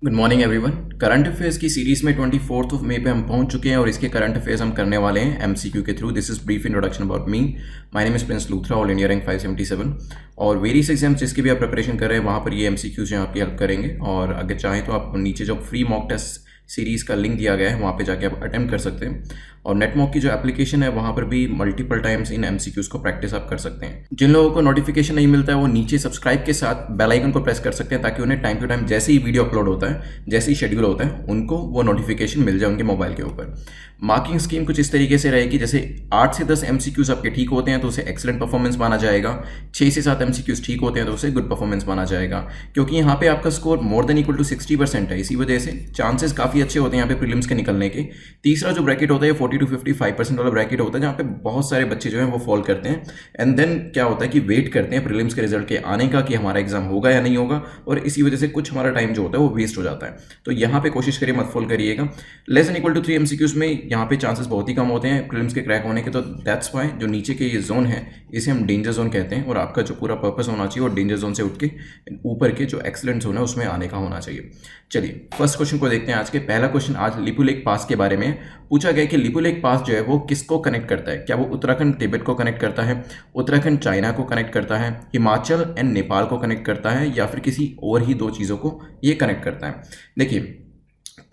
Good morning everyone. Current affairs की series में 24 मई पे हम पहुंच चुके हैं और इसके करंट अफेयर्स हम करने वाले हैं एमसीक्यू के through. This is brief introduction about me. My name is Prince Luthra, all India rank 577 और वेरियस एग्जाम्स जिसकी भी आप प्रिपरेशन कर रहे हैं वहाँ पर ये एमसीक्यूज जो आपकी हेल्प करेंगे। और अगर चाहें तो आप नीचे जो फ्री मॉक टेस्ट सीरीज़ का लिंक दिया गया है वहाँ पे जाके आप अटेम्प्ट कर सकते हैं। और नेटमॉक की जो एप्लीकेशन है वहाँ पर भी मल्टीपल टाइम्स इन एमसीक्यूज को प्रैक्टिस आप कर सकते हैं। जिन लोगों को नोटिफिकेशन नहीं मिलता है वो नीचे सब्सक्राइब के साथ बेल आइकन को प्रेस कर सकते हैं ताकि उन्हें टाइम टू टाइम जैसे ही वीडियो अपलोड होता है, जैसे ही शेड्यूल होता है, उनको वो नोटिफिकेशन मिल जाए उनके मोबाइल के ऊपर। मार्किंग स्कीम कुछ इस तरीके से रहेगी, जैसे 8 से 10 एमसीक्यूज आपके ठीक होते हैं तो उसे एक्सीलेंट परफॉर्मेंस माना जाएगा। 6 से 7 एमसीक्यूज ठीक होते हैं तो उसे गुड परफॉर्मेंस माना जाएगा। क्योंकि यहाँ पे आपका score more than equal to 60% है, इसी वजह से चांसेस काफ़ी अच्छे होते हैं यहाँ पे प्रीलिम्स के निकलने के। तीसरा जो ब्रैकेट होता है 40 to 55% वाला ब्रैकेट होता है जहाँ पे बहुत सारे बच्चे जो हैं वो फॉल करते हैं। एंड देन क्या होता है कि वेट करते हैं प्रीलिम्स के रिजल्ट के आने का कि हमारा एग्जाम होगा या नहीं होगा, और इसी वजह से कुछ हमारा टाइम जो होता है वो वेस्ट हो जाता है। तो यहाँ पे कोशिश करिए मत फॉल करिएगा। Less than equal to 3 MCQs में यहाँ पे चांसेस बहुत ही कम होते हैं प्रीलिम्स के क्रैक होने के। तो दैट्स वाई जो नीचे के ये जोन है इसे हम डेंजर जोन कहते हैं, और आपका जो पूरा पर्पस होना चाहिए वो डेंजर जोन से उठ के ऊपर के जो एक्सीलेंट जोन है उसमें आने का होना चाहिए। चलिए फर्स्ट क्वेश्चन को देखते हैं। आज के पहला क्वेश्चन आज लिपुलेख पास के बारे में पूछा गया कि लिपुलेख पास जो है वो किसको कनेक्ट करता है। क्या वो उत्तराखंड तिब्बत को कनेक्ट करता है, उत्तराखंड चाइना को कनेक्ट करता है, हिमाचल एंड नेपाल को कनेक्ट करता है, या फिर किसी और ही 2 चीज़ों को ये कनेक्ट करता है। देखिए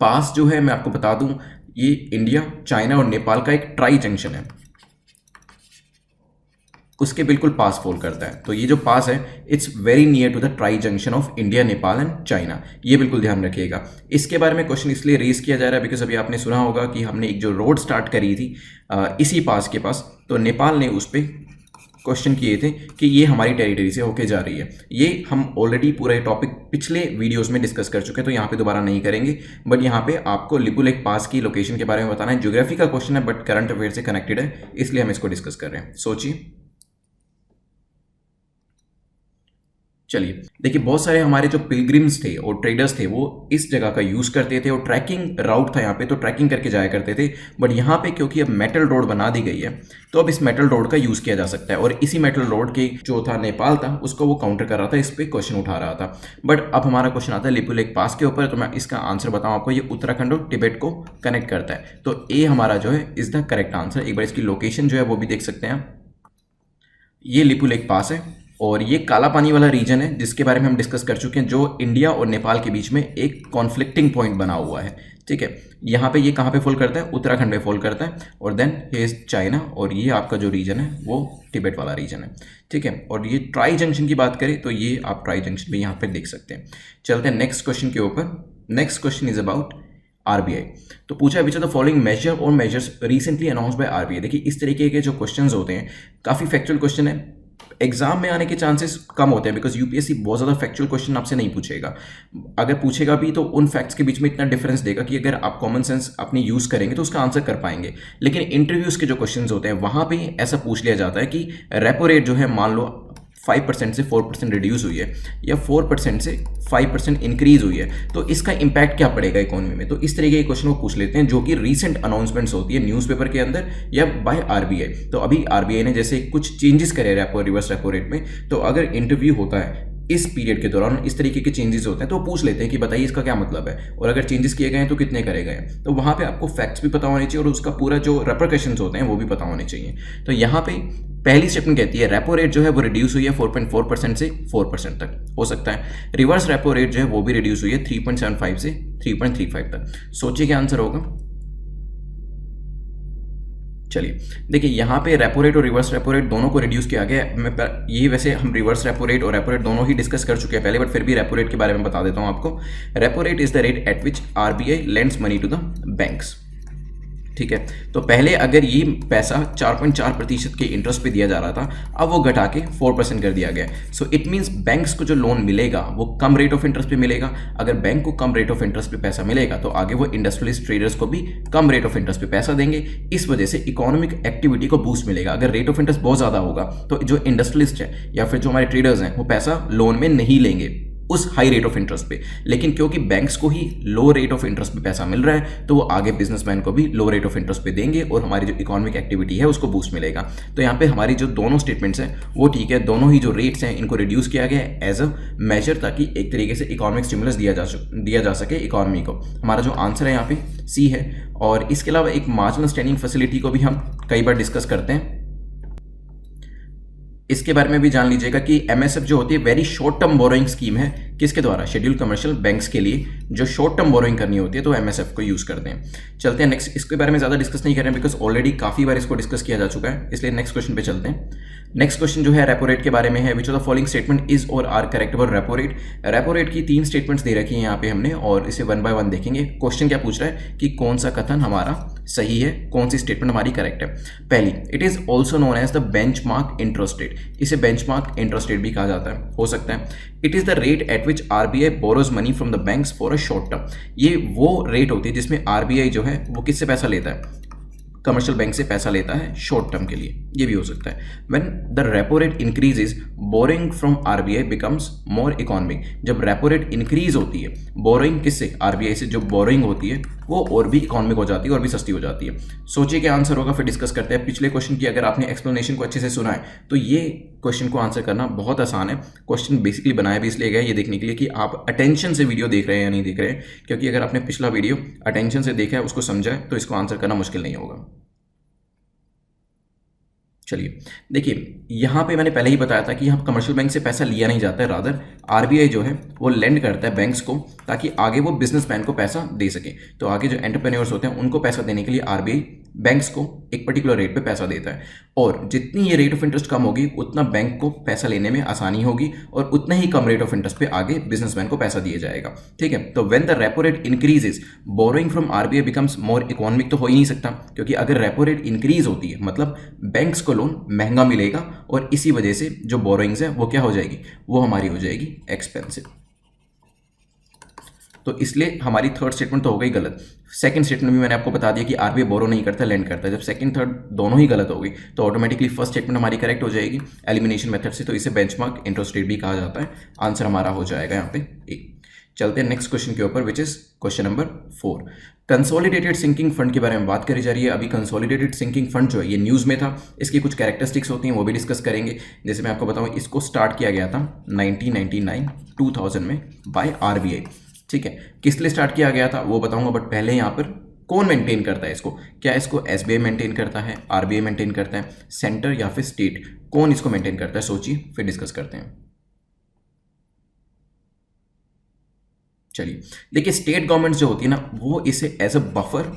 पास जो है मैं आपको बता दूं ये इंडिया, चाइना और नेपाल का एक ट्राई जंक्शन है, उसके बिल्कुल पास फॉल करता है। तो ये जो पास है it's very near to the tri junction of India, Nepal and China, ये बिल्कुल ध्यान रखिएगा। इसके बारे में क्वेश्चन इसलिए रेज किया जा रहा है बिकॉज अभी आपने सुना होगा कि हमने एक जो रोड स्टार्ट करी थी इसी पास के पास, तो नेपाल ने उस पर क्वेश्चन किए थे कि ये हमारी टेरिटरी से होके जा रही है। ये हम ऑलरेडी पूरा टॉपिक पिछले वीडियोस में डिस्कस कर चुके हैं तो यहाँ पे दोबारा नहीं करेंगे, बट यहाँ पे आपको लिपुलेख पास की लोकेशन के बारे में बताना है। ज्योग्राफी का क्वेश्चन है बट करंट अफेयर से कनेक्टेड है, इसलिए हम इसको डिस्कस कर रहे हैं। सोचिए। चलिए देखिए बहुत सारे हमारे जो पिलग्रिम्स थे और ट्रेडर्स थे वो इस जगह का यूज़ करते थे और ट्रैकिंग राउट था यहाँ पे, तो ट्रैकिंग करके जाया करते थे। बट यहाँ पे क्योंकि अब मेटल रोड बना दी गई है तो अब इस मेटल रोड का यूज़ किया जा सकता है, और इसी मेटल रोड के जो था नेपाल था उसको वो काउंटर कर रहा था, इस पर क्वेश्चन उठा रहा था। बट अब हमारा क्वेश्चन आता है लिपुलेख पास के ऊपर, तो मैं इसका आंसर बताऊँ आपको। ये उत्तराखंड और तिब्बत को कनेक्ट करता है, तो ए हमारा जो है इज द करेक्ट आंसर। एक बार इसकी लोकेशन जो है वो भी देख सकते हैं आप। ये लिपुलेख पास है और ये काला पानी वाला रीजन है जिसके बारे में हम डिस्कस कर चुके हैं, जो इंडिया और नेपाल के बीच में एक कॉन्फ्लिक्टिंग पॉइंट बना हुआ है। ठीक है, यहाँ पे ये कहाँ पे फॉल करता है, उत्तराखंड में फॉल करता है, और देन हे इज चाइना, और ये आपका जो रीजन है वो तिब्बत वाला रीजन है। ठीक है, और ये ट्राई जंक्शन की बात करें तो ये आप ट्राई जंक्शन भी यहाँ पे देख सकते हैं। चलते हैं नेक्स्ट क्वेश्चन के ऊपर। Next question is about RBI. तो पूछा which are the following major or measures recently announced by RBI. देखिए इस तरीके के जो क्वेश्चंस होते हैं काफ़ी फैक्चुअल क्वेश्चन है, एग्जाम में आने के चांसेस कम होते हैं बिकॉज यूपीएससी बहुत ज़्यादा फैक्चुअल क्वेश्चन आपसे नहीं पूछेगा। अगर पूछेगा भी तो उन फैक्ट्स के बीच में इतना डिफरेंस देगा कि अगर आप कॉमन सेंस अपनी यूज़ करेंगे तो उसका आंसर कर पाएंगे। लेकिन इंटरव्यूज़ के जो क्वेश्चंस होते हैं वहाँ पे ऐसा पूछ लिया जाता है कि रेपो रेट जो है मान लो 5% से 4% रिड्यूस हुई है या 4% से 5% इंक्रीज हुई है, तो इसका इंपैक्ट क्या पड़ेगा इकोनॉमी में। तो इस तरीके के क्वेश्चन वो पूछ लेते हैं जो कि रीसेंट अनाउंसमेंट्स होती है न्यूज़पेपर के अंदर या बाय आरबीआई। तो अभी आरबीआई ने जैसे कुछ चेंजेस करे रेपो रिवर्स रेपो रेट में, तो अगर इंटरव्यू होता है इस पीरियड के दौरान इस तरीके के चेंजेस होते हैं तो पूछ लेते हैं कि बताइए इसका क्या मतलब है, और अगर चेंजेस किए गए हैं तो कितने करे गए हैं। तो वहाँ पे आपको फैक्ट्स भी पता होने चाहिए और उसका पूरा जो रेपरकशंस होते हैं वो भी पता होने चाहिए। तो यहाँ पे पहली स्टेटमेंट कहती है रेपो रेट जो है वो रिड्यूस हुई है 4.4% से 4% तक हो सकता है। रिवर्स रेपो रेट जो है वो भी रिड्यूस हुई है 3.75 से 3.35 तक। सोचिए क्या आंसर होगा। चलिए देखिए यहाँ पे रेपो रेट और रिवर्स रेपो रेट दोनों को रिड्यूस किया गया है। ये वैसे हम रिवर्स रेपो रेट और रेपो रेट दोनों ही डिस्कस कर चुके हैं पहले, बट फिर भी रेपो रेट के बारे में बता देता हूँ आपको। Repo rate is the rate at which RBI lends money to the banks. ठीक है, तो पहले अगर ये पैसा 4.4% के इंटरेस्ट पे दिया जा रहा था, अब वो घटा के 4% कर दिया गया। सो इट मीन्स बैंक्स को जो लोन मिलेगा वो कम रेट ऑफ इंटरेस्ट पे मिलेगा। अगर बैंक को कम रेट ऑफ इंटरेस्ट पे पैसा मिलेगा तो आगे वो इंडस्ट्रियलिस्ट ट्रेडर्स को भी कम रेट ऑफ इंटरेस्ट पे पैसा देंगे। इस वजह से इकोनॉमिक एक्टिविटी को बूस्ट मिलेगा। अगर रेट ऑफ इंटरेस्ट बहुत ज़्यादा होगा तो जो इंडस्ट्रियलिस्ट है या फिर जो हमारे ट्रेडर्स हैं वो पैसा लोन में नहीं लेंगे। उस हाई रेट ऑफ इंटरेस्ट पे। लेकिन क्योंकि बैंक्स को ही लो रेट ऑफ इंटरेस्ट पे पैसा मिल रहा है तो वो आगे बिजनेसमैन को भी लो रेट ऑफ इंटरेस्ट पे देंगे और हमारी जो इकोनॉमिक एक्टिविटी है उसको बूस्ट मिलेगा। तो यहाँ पे हमारी जो दोनों स्टेटमेंट्स हैं वो ठीक है, दोनों ही जो रेट्स हैं इनको रिड्यूस किया गया है एज अ मेजर, ताकि एक तरीके से इकोनॉमिक स्टिमुलस दिया जा सके इकोनॉमी को। हमारा जो आंसर है यहाँ पे सी है। और इसके अलावा एक मार्जिनल स्टैंडिंग फैसिलिटी को भी हम कई बार डिस्कस करते हैं, इसके बारे में भी जान लीजिएगा कि एमएसएफ जो होती है very short term borrowing scheme है, किसके द्वारा, शेड्यूल कमर्शियल बैंक्स के लिए जो शॉर्ट टर्म बोरोइंग करनी होती है तो एमएसएफ को यूज करते हैं। चलते हैं नेक्स्ट, इसके बारे में ज्यादा डिस्कस नहीं कर रहे हैं बिकॉज ऑलरेडी काफी बार इसको डिस्कस किया जा चुका है, इसलिए नेक्स्ट क्वेश्चन पे चलते हैं। नेक्स्ट क्वेश्चन जो है रेपो रेट के बारे में है। Which of the following statement is और are correct about repo rate. Repo rate की 3 स्टेटमेंट्स दे रखी हैं यहाँ पे हमने और इसे 1 बाय 1 देखेंगे। क्वेश्चन क्या पूछ रहा है कि कौन सा कथन हमारा सही है, कौन सी स्टेटमेंट हमारी करेक्ट है। पहली, it is also known as the benchmark interest rate, इसे बेंचमार्क इंटरेस्ट रेट भी कहा जाता है, हो सकता है। It is the rate at which RBI borrows money from the banks for a short term, ये वो रेट होती है जिसमें आरबीआई जो है वो किससे पैसा लेता है, कमर्शियल बैंक से पैसा लेता है शॉर्ट टर्म के लिए, ये भी हो सकता है। When the repo rate increases boring from RBI becomes more economic, जब रेपो रेट इंक्रीज होती है बोरिंग किससे, आरबीआई से, जो बोरिंग होती है वो और भी इकोनॉमिक हो जाती है और भी सस्ती हो जाती है। सोचिए क्या आंसर होगा, फिर डिस्कस करते हैं। पिछले क्वेश्चन की अगर आपने एक्सप्लेनेशन को अच्छे से सुना है तो ये क्वेश्चन को आंसर करना बहुत आसान है। क्वेश्चन बेसिकली बनाया भी इसलिए गया ये देखने के लिए कि आप अटेंशन से वीडियो देख रहे हैं या नहीं देख रहे हैं, क्योंकि अगर आपने पिछला वीडियो अटेंशन से देखा है, उसको समझा है, तो इसको आंसर करना मुश्किल नहीं होगा। चलिए देखिए, यहाँ पे मैंने पहले ही बताया था कि यहाँ कमर्शियल बैंक से पैसा लिया नहीं जाता है, रादर आरबीआई जो है वो लेंड करता है बैंक्स को ताकि आगे वो बिजनेसमैन को पैसा दे सके। तो आगे जो एंटरप्रेन्योर्स होते हैं उनको पैसा देने के लिए आरबीआई बैंक्स को एक पर्टिकुलर रेट पे पैसा देता है, और जितनी ये रेट ऑफ इंटरेस्ट कम होगी उतना बैंक को पैसा लेने में आसानी होगी और उतना ही कम रेट ऑफ इंटरेस्ट पे आगे बिजनेसमैन को पैसा दिया जाएगा। ठीक है, तो when the repo rate increases borrowing from RBI becomes more economic, तो हो ही नहीं सकता, क्योंकि अगर रेपो रेट इंक्रीज होती है मतलब बैंक्स को लोन महंगा मिलेगा और इसी वजह से जो बोरोइंग्स है वो क्या हो जाएगी, वो हमारी हो जाएगी एक्सपेंसिव। तो इसलिए हमारी थर्ड स्टेटमेंट तो हो गई गलत। सेकंड स्टेटमेंट भी मैंने आपको बता दिया कि आरबीआई बोरो नहीं करता, लेंड करता है। जब सेकंड थर्ड दोनों ही गलत हो गई तो ऑटोमेटिकली फर्स्ट स्टेटमेंट हमारी करेक्ट हो जाएगी एलिमिनेशन मेथड से, तो इसे बेंचमार्क इंटरेस्ट रेट भी कहा जाता है। आंसर हमारा हो जाएगा यहाँ पे ए। चलते हैं नेक्स्ट क्वेश्चन के ऊपर, which is question number 4। Consolidated sinking fund के बारे में बात करी जा रही है। अभी कंसोलिडेटेड सिंकिंग फंड जो है ये न्यूज़ में था, इसकी कुछ कैरेक्टरिस्टिक्स होती हैं वो भी डिस्कस करेंगे। जैसे मैं आपको बताऊं, इसको स्टार्ट किया गया था 1999-2000 में बाय आरबीआई। ठीक है, किस लिए स्टार्ट किया गया था वो बताऊंगा, बट पहले यहाँ पर कौन मेंटेन करता है इसको, क्या इसको एसबीआई मेंटेन करता है, आरबीआई मेंटेन करता है, सेंटर या फिर स्टेट, कौन इसको मेंटेन करता है, सोचिए फिर डिस्कस करते हैं। चलिए देखिए, स्टेट गवर्नमेंट जो होती है ना वो इसे एज अ बफर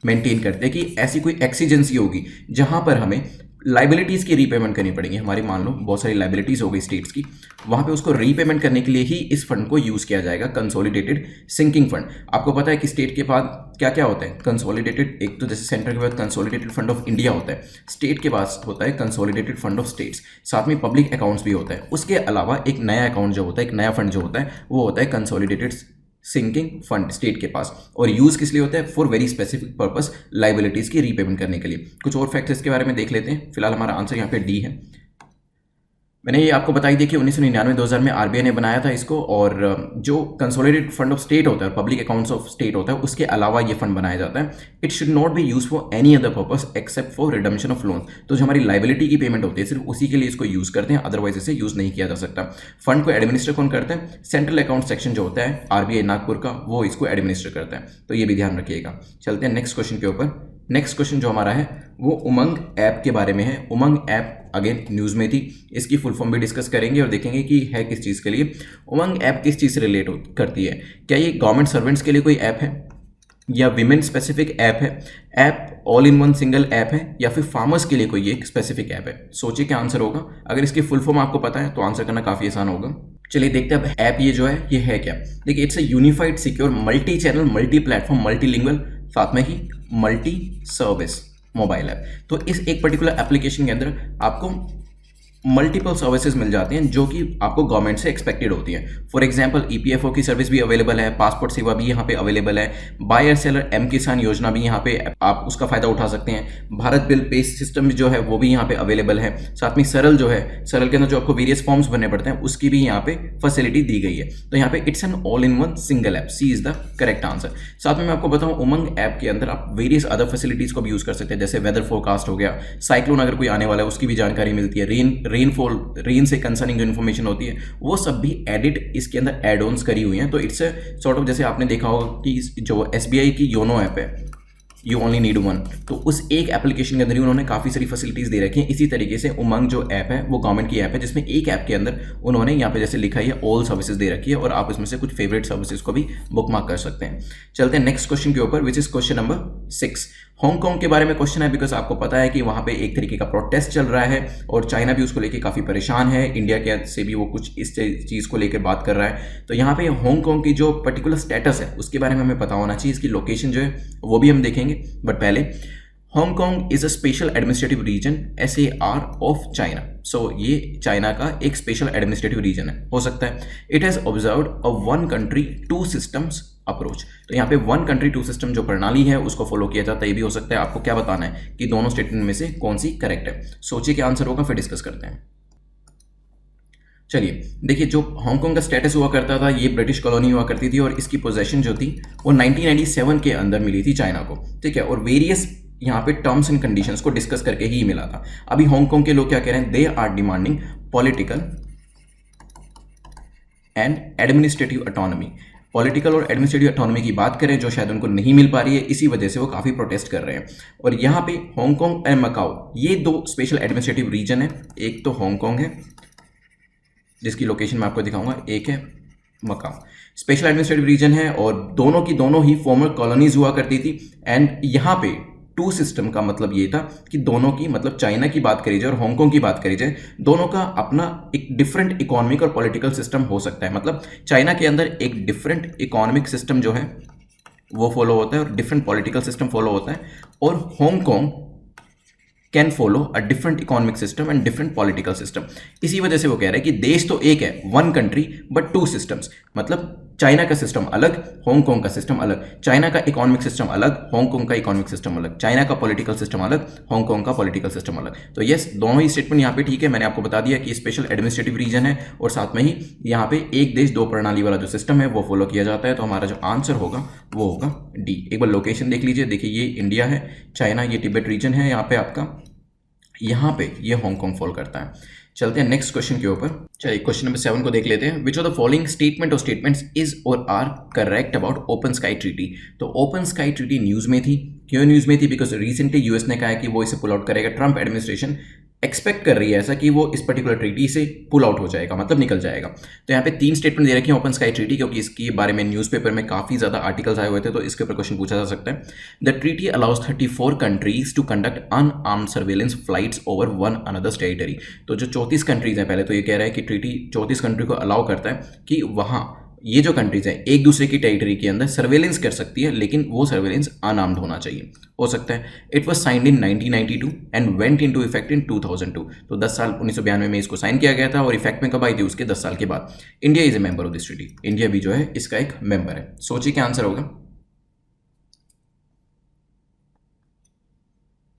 मेंटेन करते हैं कि ऐसी कोई एक्सीजेंसी होगी जहां पर हमें लाइबिलिटीज़ की रीपेमेंट करनी पड़ेगी। हमारी मान लो बहुत सारी लाइबिलिटीज़ हो गई स्टेट्स की, वहाँ पे उसको रीपेमेंट करने के लिए ही इस फंड को यूज़ किया जाएगा, कंसोलिडेटेड सिंकिंग फंड। आपको पता है कि स्टेट के बाद क्या क्या होता है कंसोलिडेटेड, एक तो जैसे सेंटर के बाद कंसोलिडेटेड फंड ऑफ इंडिया होता है, स्टेट के पास होता है कंसोलिडेटेड फंड ऑफ स्टेट्स, साथ में पब्लिक अकाउंट्स भी होता है। उसके अलावा एक नया अकाउंट जो होता है, एक नया फंड जो होता है वो होता है कंसोलिडेटेड सिंकिंग फंड स्टेट के पास, और यूज किस लिए होता है, for very specific purpose, liabilities की रीपेमेंट करने के लिए। कुछ और फैक्ट्स इसके बारे में देख लेते हैं। फिलहाल हमारा आंसर यहाँ पे डी है। मैंने ये आपको बताई देखिए 1999-2000 में आरबीआई ने बनाया था इसको, और जो कंसोलिडेटेड फंड ऑफ स्टेट होता है, पब्लिक अकाउंट्स ऑफ स्टेट होता है, उसके अलावा ये फंड बनाया जाता है। It should not be use for any other purpose except for redemption of loan. तो जो हमारी लाइबिलिटी की पेमेंट होती है सिर्फ उसी के लिए इसको यूज करते हैं, अदरवाइज इसे यूज नहीं किया जा सकता। फंड को एडमिनिस्टर कौन करता है, सेंट्रल अकाउंट सेक्शन जो होता है आरबीआई नागपुर का, वो इसको एडमिनिस्टर करता है, तो ये भी ध्यान रखिएगा। चलते हैं नेक्स्ट क्वेश्चन के ऊपर। नेक्स्ट क्वेश्चन जो हमारा है वो उमंग ऐप के बारे में है। उमंग ऐप अगेन न्यूज़ में थी, इसकी फुल फॉर्म भी डिस्कस करेंगे और देखेंगे कि है किस चीज़ के लिए। उमंग ऐप किस चीज़ से रिलेट करती है, क्या ये गवर्नमेंट सर्वेंट्स के लिए कोई ऐप है, या विमेन स्पेसिफिक ऐप है, app all in one single app है, या फिर फार्मर्स के लिए कोई एक स्पेसिफिक ऐप है। सोचिए क्या आंसर होगा। अगर इसकी फुल फॉर्म आपको पता है तो आंसर करना काफ़ी आसान होगा। चलिए देखते हैं अब ऐप ये जो है ये है क्या। देखिए, it's a unified secure multi channel multi platform multilingual, साथ में ही मल्टी सर्विस मोबाइल ऐप। तो इस एक पर्टिकुलर एप्लीकेशन के अंदर आपको मल्टीपल सर्विसेज मिल जाती हैं जो कि आपको गवर्नमेंट से एक्सपेक्टेड होती हैं। फॉर एग्जांपल ईपीएफओ की सर्विस भी अवेलेबल है, पासपोर्ट सेवा भी यहाँ पे अवेलेबल है, बायर सेलर एम किसान योजना भी यहाँ पे आप उसका फायदा उठा सकते हैं, भारत बिल पे सिस्टम जो है वो भी यहाँ पे अवेलेबल है, साथ में सरल जो है, सरल के अंदर जो आपको वेरियस फॉर्म्स भरने पड़ते हैं उसकी भी यहाँ पे फैसिलिटी दी गई है। तो यहाँ पे it's an all in one single app, C is the correct answer. साथ में मैं आपको बताऊं उमंग ऐप के अंदर आप वेरियस अदर फैसिलिटीज को भी यूज कर सकते हैं, जैसे वेदर फोरकास्ट हो गया, साइक्लोन अगर कोई आने वाला है उसकी भी जानकारी मिलती है, रेन से कंसर्निंग जो इन्फॉर्मेशन होती है वो सब भी एडिट इसके अंदर एड ऑन्स करी हुई हैं। तो इट्स सॉर्ट ऑफ जैसे आपने देखा होगा कि जो एसबीआई की योनो ऐप है, यू ओनली नीड वन, तो उस एक एप्लीकेशन के अंदर ही उन्होंने काफ़ी सारी फैसिलिटीज दे रखी हैं। इसी तरीके से उमंग जो ऐप है वो गवर्नमेंट की ऐप है जिसमें एक ऐप के अंदर उन्होंने यहाँ पे जैसे लिखा है ऑल सर्विसेज दे रखी है और आप इसमें से कुछ फेवरेट सर्विसेज को भी बुकमार्क कर सकते हैं। चलते हैं नेक्स्ट क्वेश्चन के ऊपर, which is question number 6। Hong Kong के बारे में क्वेश्चन है बिकॉज आपको पता है कि वहाँ पे एक तरीके का प्रोटेस्ट चल रहा है और चाइना भी उसको लेके काफ़ी परेशान है, इंडिया के से भी वो कुछ इस चीज़ को लेकर बात कर रहा है। तो यहाँ पे हांगकांग की जो पर्टिकुलर स्टेटस है उसके बारे में हमें पता होना चाहिए, इसकी लोकेशन जो है वो भी हम देखेंगे। बट पहले Hong Kong is a special administrative region SAR of China. So ये चाइना का एक स्पेशल एडमिनिस्ट्रेटिव रीजन है, हो सकता है। It has observed a one country two systems approach. तो यहाँ पे वन कंट्री टू सिस्टम जो प्रणाली है उसको फॉलो किया जाता है, ये भी हो सकता है। आपको क्या बताना है कि दोनों स्टेटमेंट में से कौन सी करेक्ट है, सोचिए क्या आंसर होगा, फिर डिस्कस करते हैं। चलिए देखिए, जो हांगकांग का स्टेटस हुआ करता था ये ब्रिटिश कॉलोनी हुआ करती थी और इसकी पोजेशन जो थी वो 1997 के अंदर मिली थी चाइना को, ठीक है। और वेरियस यहाँ पे टर्म्स एंड कंडीशंस को डिस्कस करके ही मिला था। अभी हांगकांग के लोग क्या कह रहे हैं, they are demanding political and administrative autonomy. Political और एडमिनिस्ट्रेटिव ऑटोनॉमी की बात करें जो शायद उनको नहीं मिल पा रही है, इसी वजह से वो काफ़ी प्रोटेस्ट कर रहे हैं। और यहाँ पे हांगकांग एंड मकाओ ये दो स्पेशल एडमिनिस्ट्रेटिव रीजन है, एक तो हांगकांग है जिसकी लोकेशन मैं आपको दिखाऊंगा, एक है मकाओ। स्पेशल एडमिनिस्ट्रेटिव रीजन है और दोनों की दोनों ही फॉर्मर कॉलोनीज हुआ करती थी। एंड यहाँ पे टू सिस्टम का मतलब ये था कि दोनों की, मतलब चाइना की बात करी जाए और हांगकांग की बात करी जाए, दोनों का अपना एक डिफरेंट इकोनॉमिक और पॉलिटिकल सिस्टम हो सकता है। मतलब चाइना के अंदर एक डिफरेंट इकोनॉमिक सिस्टम जो है वो फॉलो होता है और डिफरेंट पॉलिटिकल सिस्टम फॉलो होता है, और Hong Kong can follow a different economic system and different political system. इसी वजह से वो कह रहे हैं कि देश तो एक है, one country but two systems. मतलब चाइना का सिस्टम अलग, हांगकांग का सिस्टम अलग, चाइना का इकोनॉमिक सिस्टम अलग, हांगकांग का इकोनॉमिक सिस्टम अलग, चाइना का पॉलिटिकल सिस्टम अलग, हांगकांग का पॉलिटिकल सिस्टम अलग। तो यस, दोनों ही स्टेटमेंट यहाँ पे ठीक है। मैंने आपको बता दिया कि स्पेशल एडमिनिस्ट्रेटिव रीजन है और साथ में ही यहाँ पे एक देश दो प्रणाली वाला जो सिस्टम है वो फॉलो किया जाता है। तो हमारा जो आंसर होगा वो होगा डी। एक बार लोकेशन देख लीजिए, देखिए ये इंडिया है, चाइना ये तिब्बत रीजन है यहाँ पे आपका, यहाँ पे ये हांगकांग फॉल करता है। चलते हैं नेक्स्ट क्वेश्चन के ऊपर। चलिए क्वेश्चन नंबर 7 को देख लेते हैं। Which of the following statement और स्टेटमेंट्स इज और are correct about open sky treaty. तो ओपन स्काई ट्रीटी न्यूज में थी, क्यों न्यूज में थी, बिकॉज रिसेंटली यूएस ने कहा है कि वो इसे पुल आउट करेगा। ट्रंप एडमिनिस्ट्रेशन एक्सपेक्ट कर रही है ऐसा कि वो इस पर्टिकुलर ट्रीटी से पुल आउट हो जाएगा, मतलब निकल जाएगा। तो यहाँ पे 3 स्टेटमेंट दे रखे हैं ओपन स्काई ट्रीटी, क्योंकि इसके बारे में न्यूज़पेपर में काफ़ी ज़्यादा आर्टिकल्स आए हुए थे, तो इसके ऊपर क्वेश्चन पूछा जा सकता है। The treaty allows 34 countries to conduct unarmed surveillance flights over one another's territory. तो जो 34 कंट्रीज हैं, पहले तो ये कह रहा है कि ट्रीटी 34 कंट्री को अलाउ करता है कि वहाँ ये जो कंट्रीज है एक दूसरे की टेरिटरी के अंदर सर्वेलेंस कर सकती है, लेकिन वो सर्वेलेंस अनआर्म्ड होना चाहिए, हो सकता है। It was signed in 1992 and went into effect in 2002। तो 10 साल 1992 में इसको साइन किया गया था और इफेक्ट में कब आई थी, उसके 10 साल के बाद। India is a member of this treaty, India भी जो है इसका एक मेंबर है। सोचिए क्या आंसर होगा।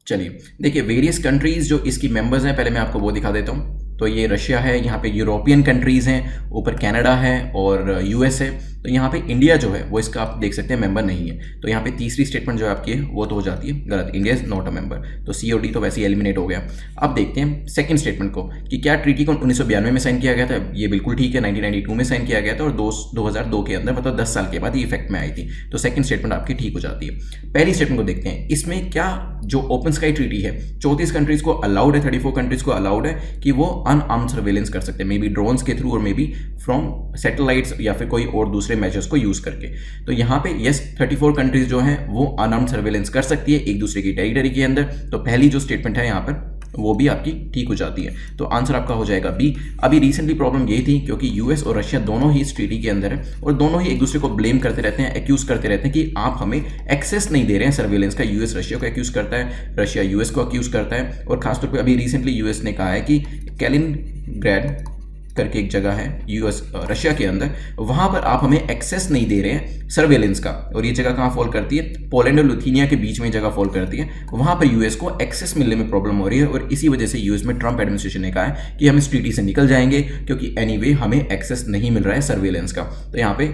चलिए देखिए, वेरियस कंट्रीज जो इसकी मेंबर्स हैं, पहले मैं आपको वो दिखा देता हूँ। तो ये रशिया है, यहाँ पे यूरोपियन कंट्रीज़ हैं, ऊपर कनाडा है और यूएस है। तो यहाँ पे इंडिया जो है वो इसका आप देख सकते हैं मेंबर नहीं है। तो यहाँ पे तीसरी स्टेटमेंट जो आपकी है वो तो हो जाती है गलत, India is not a member. तो COD तो वैसे ही एलिमिनेट हो गया। अब देखते हैं सेकंड स्टेटमेंट को कि क्या ट्रीटी को 1992 में साइन किया गया था। ये बिल्कुल ठीक है, 1992 में साइन किया गया था और 2002 के अंदर, मतलब 10 साल के बाद ये इफेक्ट में आई थी। तो सेकंड स्टेटमेंट आपकी ठीक हो जाती है। पहली स्टेटमेंट को देखते हैं, इसमें क्या जो ओपन स्काई ट्रीटी है 34 कंट्रीज को अलाउड है, 34 कंट्रीज को अलाउड है कि वो अनआर्म्ड सर्वेलेंस कर सकते हैं, मे बी ड्रोन्स के थ्रू और मे बी फ्रॉम सैटेलाइट्स या फिर कोई और दूसरे मेजर्स को यूज करके। तो यहाँ पे यस 34 कंट्रीज जो हैं वो अनआर्म्ड सर्वेलेंस कर सकती है एक दूसरे की टेरिटरी के अंदर। तो पहली जो स्टेटमेंट है यहाँ पर वो भी आपकी ठीक हो जाती है। तो आंसर आपका हो जाएगा बी। अभी रिसेंटली प्रॉब्लम ये थी क्योंकि यूएस और रशिया दोनों ही इस ट्रीटी के अंदर है और दोनों ही एक दूसरे को ब्लेम करते रहते हैं, एक्यूज करते रहते हैं कि आप हमें एक्सेस नहीं दे रहे हैं सर्वेलेंस का। यूएस रशिया को एक्यूज करता है, रशिया यूएस को एक्यूज करता है, और खासतौर पर अभी रिसेंटली यूएस ने कहा है कि कैलिनग्रैड करके एक जगह है यूएस रशिया के अंदर, वहां पर आप हमें एक्सेस नहीं दे रहे हैं सर्वेलेंस का। और ये जगह कहां फॉल करती है? पोलैंड और लिथुआनिया के बीच में जगह फॉल करती है। वहां पर यूएस को एक्सेस मिलने में प्रॉब्लम हो रही है और इसी वजह से यूएस में ट्रंप एडमिनिस्ट्रेशन ने कहा है कि हम इस ट्रीटी से निकल जाएंगे क्योंकि एनीवे हमें एक्सेस नहीं मिल रहा है सर्वेलेंस का। तो यहाँ पे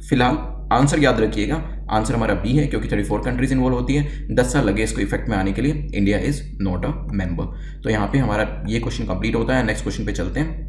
फिलहाल आंसर याद रखिएगा, आंसर हमारा बी है क्योंकि 34 कंट्रीज इन्वॉल्व होती है, 10 साल लगे इसको इफेक्ट में आने के लिए। India is not a member. तो यहाँ पे हमारा ये क्वेश्चन कंप्लीट होता है। नेक्स्ट क्वेश्चन पे चलते हैं।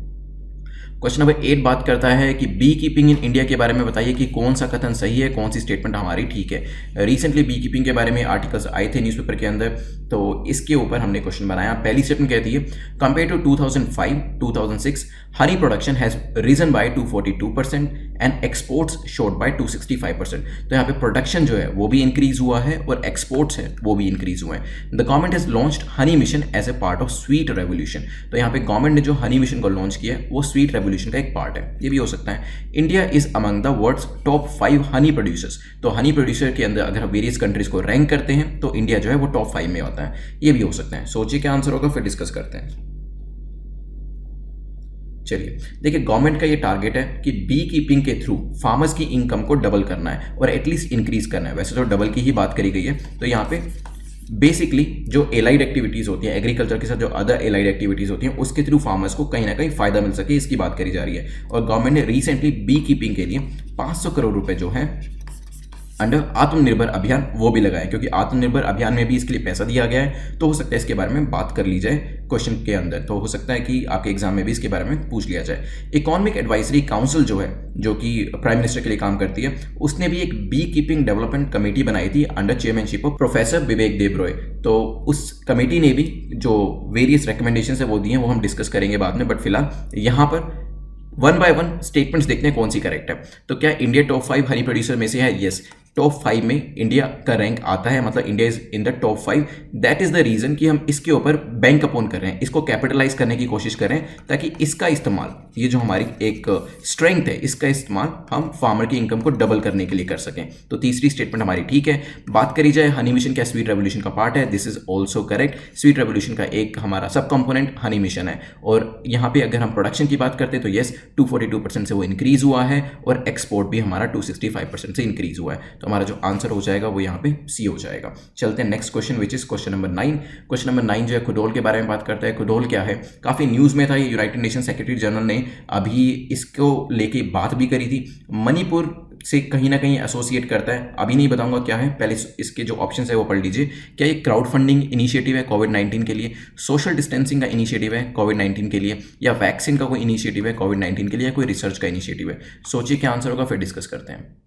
क्वेश्चन नंबर 8 बात करता है कि बी कीपिंग इन इंडिया के बारे में बताइए कि कौन सा कथन सही है, कौन सी स्टेटमेंट हमारी ठीक है। रिसेंटली बी कीपिंग के बारे में आर्टिकल्स आए थे न्यूज़पेपर के अंदर, तो इसके ऊपर हमने क्वेश्चन बनाया। पहली स्टेटमेंट कहती है compare to 2005-2006 honey production has risen by 242% and exports showed by 265%। तो यहाँ पे प्रोडक्शन जो है वो भी इंक्रीज हुआ है और एक्सपोर्ट्स है वो भी इंक्रीज हुए हैं। The government has launched honey mission as a part of sweet revolution. तो यहाँ पे गवर्नमेंट ने जो हनी मिशन को लॉन्च किया है वो स्वीट रेवोल्यूशन का एक पार्ट है, ये भी हो सकता है। India is among the world's top 5 honey producers. तो हनी प्रोड्यूसर के अंदर अगर वेरियस कंट्रीज को रैंक करते हैं तो इंडिया जो है वो टॉप 5 में होता है, ये भी हो सकता है। सोचिए क्या आंसर होगा, फिर डिस्कस करते हैं। चलिए देखिए, गवर्नमेंट का ये टारगेट है कि बी कीपिंग के थ्रू फार्मर्स की इनकम को डबल करना है और एटलीस्ट इंक्रीज करना है। वैसे तो डबल की ही बात करी गई है। तो यहाँ पे बेसिकली जो एलाइड एक्टिविटीज होती हैं एग्रीकल्चर के साथ, जो अदर एलाइड एक्टिविटीज होती हैं उसके थ्रू फार्मर्स को कहीं ना कहीं फायदा मिल सके, इसकी बात करी जा रही है। और गवर्नमेंट ने रिसेंटली बी कीपिंग के लिए 500 करोड़ रुपए जो है अंडर आत्मनिर्भर अभियान वो भी लगाए, क्योंकि आत्मनिर्भर अभियान में भी इसके लिए पैसा दिया गया है। तो हो सकता है इसके बारे में बात कर ली जाए क्वेश्चन के अंदर, तो हो सकता है कि आपके एग्जाम में भी इसके बारे में पूछ लिया जाए। इकोनॉमिक एडवाइजरी काउंसिल जो है, जो कि प्राइम मिनिस्टर के लिए काम करती है, उसने भी एक बी कीपिंग डेवलपमेंट कमेटी बनाई थी अंडर चेयरमैनशिप ऑफ प्रोफेसर विवेक देबरॉय। तो उस कमेटी ने भी जो वेरियस रिकमेंडेशन है वो दी हैं, वो हम डिस्कस करेंगे बाद में। बट फिलहाल यहाँ पर 1 बाय 1 स्टेटमेंट्स देखते हैं कौन सी करेक्ट है। तो क्या इंडिया टॉप 5 हनी प्रोड्यूसर में से है? यस, टॉप 5 में इंडिया का रैंक आता है, मतलब India is in the top 5। That is the reason कि हम इसके ऊपर बैंक अपोन कर रहे हैं, इसको कैपिटलाइज करने की कोशिश कर रहे हैं, ताकि इसका इस्तेमाल, ये जो हमारी एक स्ट्रेंथ है, इसका इस्तेमाल हम फार्मर की इनकम को डबल करने के लिए कर सकें। तो तीसरी स्टेटमेंट हमारी ठीक है। बात करी जाए हनी मिशन क्या स्वीट रेवोल्यूशन का पार्ट है, this is also correct. Sweet revolution का एक हमारा सब कंपोनेंट हनी मिशन है। और यहाँ पे अगर हम प्रोडक्शन की बात करते हैं तो यस 242% से वो इंक्रीज हुआ है और एक्सपोर्ट भी हमारा 265% से इंक्रीज हुआ है। तो हमारा जो आंसर हो जाएगा वो यहाँ पे सी हो जाएगा। चलते हैं next question which is question number 9। Question number 9 जो है खुडोल के बारे में बात करता है। खुडोल क्या है, काफी न्यूज में था, ये यूनाइटेड नेशन सेक्रेटरी जनरल ने अभी इसको लेके बात भी करी थी। मणिपुर से कहीं ना कहीं एसोसिएट करता है, अभी नहीं बताऊंगा क्या है, पहले इसके जो ऑप्शन है वो पढ़ लीजिए। क्या ये क्राउड फंडिंग इनिशिएटिव है कोविड-19 के लिए, सोशल डिस्टेंसिंग का इनिशिएटिव है कोविड-19 के लिए, या वैक्सीन का कोई इनिशिएटिव है कोविड-19 के लिए, या कोई रिसर्च का इनिशिएटिव है? सोचिए क्या आंसर होगा, फिर डिस्कस करते हैं।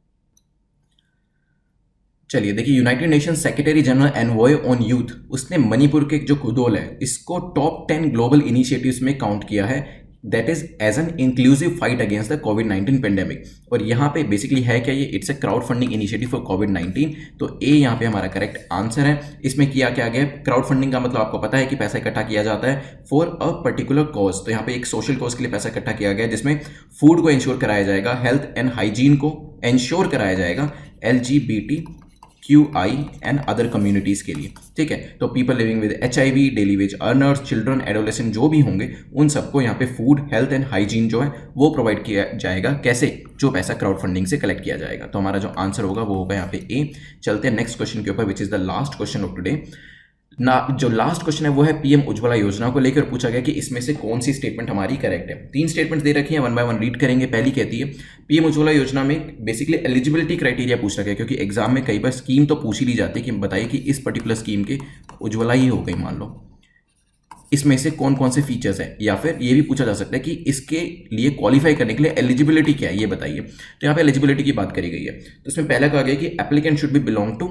चलिए देखिए, united nation secretary general envoy on youth, उसने मणिपुर के जो खुडोल है इसको टॉप 10 ग्लोबल इनिशिएटिव्स में काउंट किया है, that is as an inclusive fight against the कोविड-19 पेंडेमिक। और यहाँ पे बेसिकली है क्या, ये it's a crowd funding initiative for कोविड-19। तो ए यहाँ पे हमारा करेक्ट आंसर है। इसमें किया क्या गया, क्राउड फंडिंग का मतलब आपको पता है कि पैसा इकट्ठा किया जाता है फॉर अ पर्टिकुलर कॉज। तो यहाँ पे एक सोशल कॉज के लिए पैसा इकट्ठा किया गया, जिसमें फूड को इंश्योर कराया जाएगा, हेल्थ एंड हाइजीन को इंश्योर कराया जाएगा, LGBTQI एंड अदर कम्युनिटीज के लिए, ठीक है। तो people living with HIV, daily veg earners, children, adolescent जो भी होंगे उन सबको यहाँ पे फूड, हेल्थ एंड हाइजीन जो है वो प्रोवाइड किया जाएगा। कैसे? जो पैसा क्राउड फंडिंग से कलेक्ट किया जाएगा। तो हमारा जो आंसर होगा वो होगा यहाँ पे ए। चलते हैं नेक्स्ट क्वेश्चन के ऊपर which is the last question of today ना। जो लास्ट क्वेश्चन है वो है पीएम उज्ज्वला योजना को लेकर पूछा गया कि इसमें से कौन सी स्टेटमेंट हमारी करेक्ट है। 3 स्टेटमेंट दे रखी है, 1 बाय 1 रीड करेंगे। पहली कहती है पीएम उज्ज्वला योजना में बेसिकली एलिजिबिलिटी क्राइटेरिया पूछ रखा है, क्योंकि एग्जाम में कई बार स्कीम तो पूछ ही ली जाती है कि बताइए कि इस पर्टिकुलर स्कीम के उज्ज्वला ही हो गई मान लो, इसमें से कौन कौन से फीचर्स है, या फिर ये भी पूछा जा सकता है कि इसके लिए क्वालिफाई करने के लिए एलिजिबिलिटी क्या है ये बताइए। तो यहाँ पे एलिजिबिलिटी की बात करी गई है। तो इसमें पहला कहा गया कि applicant should be belong to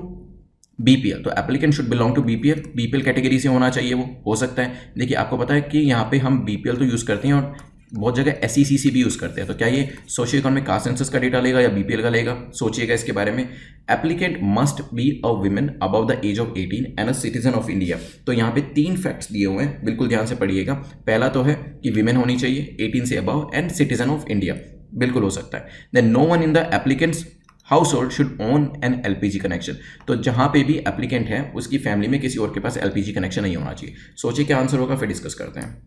BPL। तो applicant should belong to BPL category से होना चाहिए, वो हो सकता है। देखिए आपको पता है कि यहाँ पे हम BPL तो यूज़ करते हैं और बहुत जगह SECC भी यूज़ करते हैं। तो क्या ये सोशियो इकोनॉमिक कास्ट सेंसस का डेटा लेगा या BPL का लेगा, सोचिएगा इसके बारे में। Applicant must be a women above the age of 18 and a citizen of India. तो यहाँ पे 3 फैक्ट्स दिए हुए हैं, बिल्कुल ध्यान से पढ़िएगा। पहला तो है कि विमेन होनी चाहिए 18 से above and citizen of India, बिल्कुल हो सकता है। Then no one in the applicant's household should own an LPG connection. तो जहां पे भी एप्लीकेंट है उसकी फैमिली में किसी और के पास LPG कनेक्शन नहीं होना चाहिए। सोचिए क्या आंसर होगा, फिर डिस्कस करते हैं।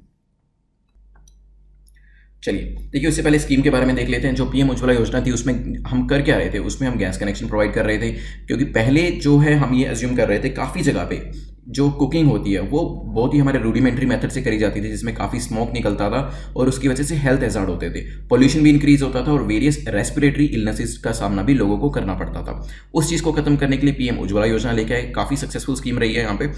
चलिए देखिए, उससे पहले स्कीम के बारे में देख लेते हैं। जो PM उज्ज्वला योजना थी उसमें हम कर क्या रहे थे, उसमें हम गैस कनेक्शन प्रोवाइड कर रहे थे। क्योंकि पहले जो है हम ये अज्यूम कर रहे थे काफ़ी जगह पे जो कुकिंग होती है वो बहुत ही हमारे रूडिमेंट्री मेथड से करी जाती थी, जिसमें काफ़ी स्मोक निकलता था और उसकी वजह से हेल्थ हैजार्ड होते थे, पोल्यूशन भी इंक्रीज होता था और वेरियस रेस्पिरेटरी इलनेसेस का सामना भी लोगों को करना पड़ता था। उस चीज़ को खत्म करने के लिए PM उज्ज्वला योजना लेके आए, काफ़ी सक्सेसफुल स्कीम रही है। यहाँ पे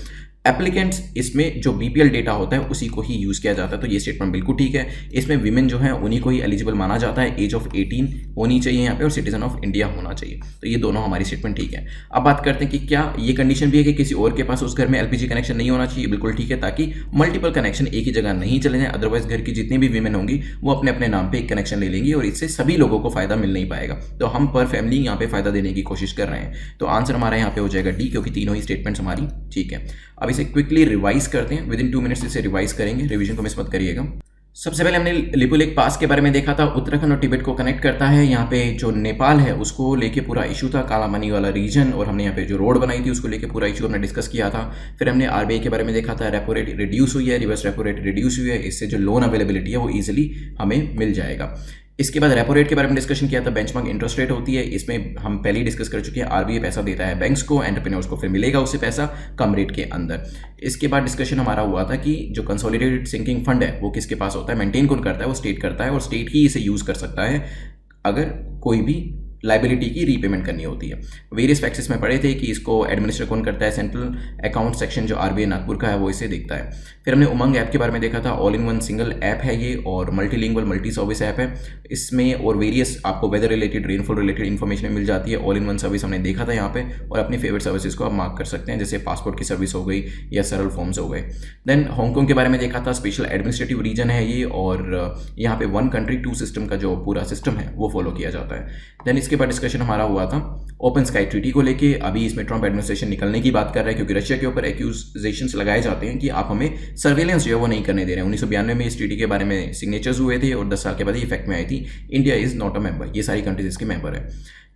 एप्लीकेंट्स इसमें जो BPL डेटा होता है उसी को ही यूज़ किया जाता है, तो ये स्टेटमेंट बिल्कुल ठीक है। इसमें विमेन जो है उन्हीं को ही एलिजिबल माना जाता है, एज ऑफ 18 होनी चाहिए यहाँ पे और सिटीजन ऑफ इंडिया होना चाहिए। तो ये दोनों हमारी स्टेटमेंट ठीक है। अब बात करते हैं कि क्या ये कंडीशन भी है कि किसी और के पास उस घर में LPG कनेक्शन नहीं होना चाहिए। बिल्कुल ठीक है, ताकि मल्टीपल कनेक्शन एक ही जगह नहीं चले जाएं। अदरवाइज घर की जितनी भी विमेन होंगी वो अपने अपने नाम पे एक कनेक्शन ले लेंगी और इससे सभी लोगों को फायदा मिल नहीं पाएगा। तो हम पर फैमिली यहाँ पे फायदा देने की कोशिश कर रहे हैं। तो आंसर हमारा यहाँ पे हो जाएगा D, क्योंकि तीनों ही स्टेटमेंट्स हमारी ठीक है। अब इसे क्विकली रिवाइज करते हैं, विद इन 2 मिनट्स इसे रिवाइज करेंगे, रिवीजन को मिस मत करिएगा। सबसे पहले हमने लिपुलेख पास के बारे में देखा था, उत्तराखंड और तिब्बत को कनेक्ट करता है। यहाँ पे जो नेपाल है उसको लेके पूरा इशू था, कालामनी वाला रीजन, और हमने यहाँ पे जो रोड बनाई थी उसको लेके पूरा इशू हमने डिस्कस किया था। फिर हमने RBI के बारे में देखा था, रेपो रेट रिड्यूस हुई है, रिवर्स रेपो रेट रिड्यूस हुई है, इससे जो लोन अवेलेबिलिटी है वो ईजिली हमें मिल जाएगा। इसके बाद रेपो रेट के बारे में डिस्कशन किया था, बेंचमार्क इंटरेस्ट रेट होती है, इसमें हम पहले ही डिस्कस कर चुके हैं। RBI पैसा देता है बैंक्स को, एंटरप्रेन्योर्स को फिर मिलेगा उससे पैसा कम रेट के अंदर। इसके बाद डिस्कशन हमारा हुआ था कि जो कंसोलिडेटेड सिंकिंग फंड है वो किसके पास होता है, मेंटेन कौन करता है, वो स्टेट करता है और स्टेट ही इसे यूज़ कर सकता है अगर कोई भी लाइबिलिटी की रीपेमेंट करनी होती है। वेरियस फैक्ट्स में पढ़े थे कि इसको एडमिनिस्टर कौन करता है, सेंट्रल अकाउंट सेक्शन जो RBI नागपुर का है वो इसे देखता है। फिर हमने उमंग ऐप के बारे में देखा था, all in one single app है ये और मल्टीलिंगुअल मल्टी सर्विस ऐप है। इसमें और वेरियस आपको weather related, rainfall related information मिल जाती है। ऑल इन वन सर्विस हमने देखा था यहाँ पे, और अपनी फेवरेट सर्विसेज को आप मार्क कर सकते हैं, जैसे पासपोर्ट की सर्विस हो गई या सरल फॉर्म्स हो गए। देन हांगकॉन्ग के बारे में देखा था, स्पेशल एडमिनिस्ट्रेटिव रीजन है ये और यहाँ पे 1 कंट्री 2 सिस्टम का जो पूरा सिस्टम है वो फॉलो किया जाता है। देन इसके बाद डिस्कशन हमारा हुआ था ओपन स्काई ट्रीटी को लेके। अभी इसमें ट्रंप एडमिनिस्ट्रेशन निकलने की बात कर रहा है, क्योंकि रशिया के ऊपर एक्यूजेशंस लगाए जाते हैं कि आप हमें सर्वेलेंस जो है वो नहीं करने दे रहे हैं। 1992 में इस ट्रीटी के बारे में सिग्नेचर्स हुए थे और 10 साल के बाद ही इफेक्ट में आई थी। India is not a member, ये सारी कंट्रीज इसके मेंबर है।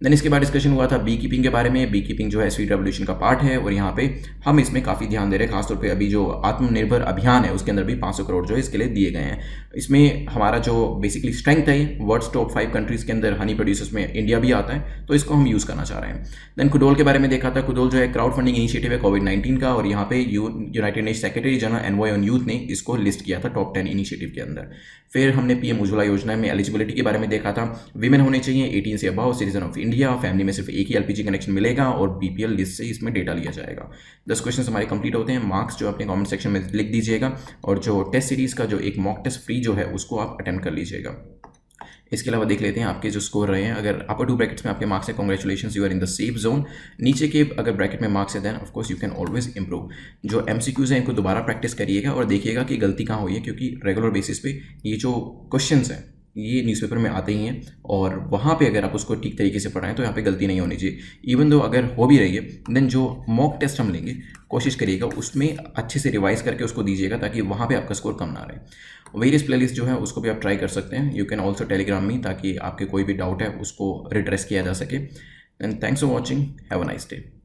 देन इसके बाद डिस्कशन हुआ था बी कीपिंग के बारे में। बी कीपिंग जो है स्वीट रेवोल्यूशन का पार्ट है और यहाँ पे हम इसमें काफ़ी ध्यान दे रहे हैं, खासतौर पे अभी जो आत्मनिर्भर अभियान है उसके अंदर भी 500 करोड़ जो है इसके लिए दिए गए हैं। इसमें हमारा जो बेसिकली स्ट्रेंथ है, वर्ल्ड टॉप 5 कंट्रीज़ के अंदर हनी प्रोड्यूसर्स में इंडिया भी आता है, तो इसको हम यूज़ करना चाह रहे हैं। देन कुडोल के बारे में देखा था। कुडोल जो है क्राउड फंडिंग इनिशिएटिव है कोविड-19 का, और यहाँ पे United nation secretary general envoy on youth ने इसको लिस्ट किया था टॉप 10 इनिशिएटिव के अंदर। फिर हमने PM उज्ज्वला योजना में एलिजिबिलिटी के बारे में देखा था। विमेन होने चाहिए 18 से above, citizen of India, family में सिर्फ एक ही LPG कनेक्शन मिलेगा और BPL लिस्ट से इसमें डेटा लिया जाएगा। 10 क्वेश्चन हमारे कंप्लीट होते हैं। मार्क्स जो अपने कमेंट सेक्शन में लिख दीजिएगा और जो टेस्ट सीरीज का जो एक मॉक टेस्ट फ्री जो है उसको आप अटेम्प्ट कर लीजिएगा। इसके अलावा देख लेते हैं आपके जो स्कोर रहे हैं। अगर अपर 2 ब्रैकेट्स में आपके मार्क्स है, congratulations, you are in the safe zone. नीचे के अगर ब्रैकेट में मार्क्स है, then of course you can always improve. जो MCQs हैं इनको दोबारा प्रैक्टिस करिएगा और देखिएगा कि गलती कहाँ हुई है, क्योंकि रेगुलर बेसिस पे ये जो क्वेश्चंस हैं ये न्यूज़पेपर में आते ही हैं और वहाँ पे अगर आप उसको ठीक तरीके से पढ़ाएं तो यहाँ पे गलती नहीं होनी चाहिए। इवन दो अगर हो भी रही है, देन जो मॉक टेस्ट हम लेंगे कोशिश करिएगा उसमें अच्छे से रिवाइज करके उसको दीजिएगा, ताकि वहाँ पे आपका स्कोर कम ना रहे। वेरियस प्लेलिस्ट जो है उसको भी आप ट्राई कर सकते हैं। यू कैन ऑल्सो टेलीग्राम मी, ताकि आपके कोई भी डाउट है उसको रिड्रेस किया जा सके। And thanks for watching, have a nice day.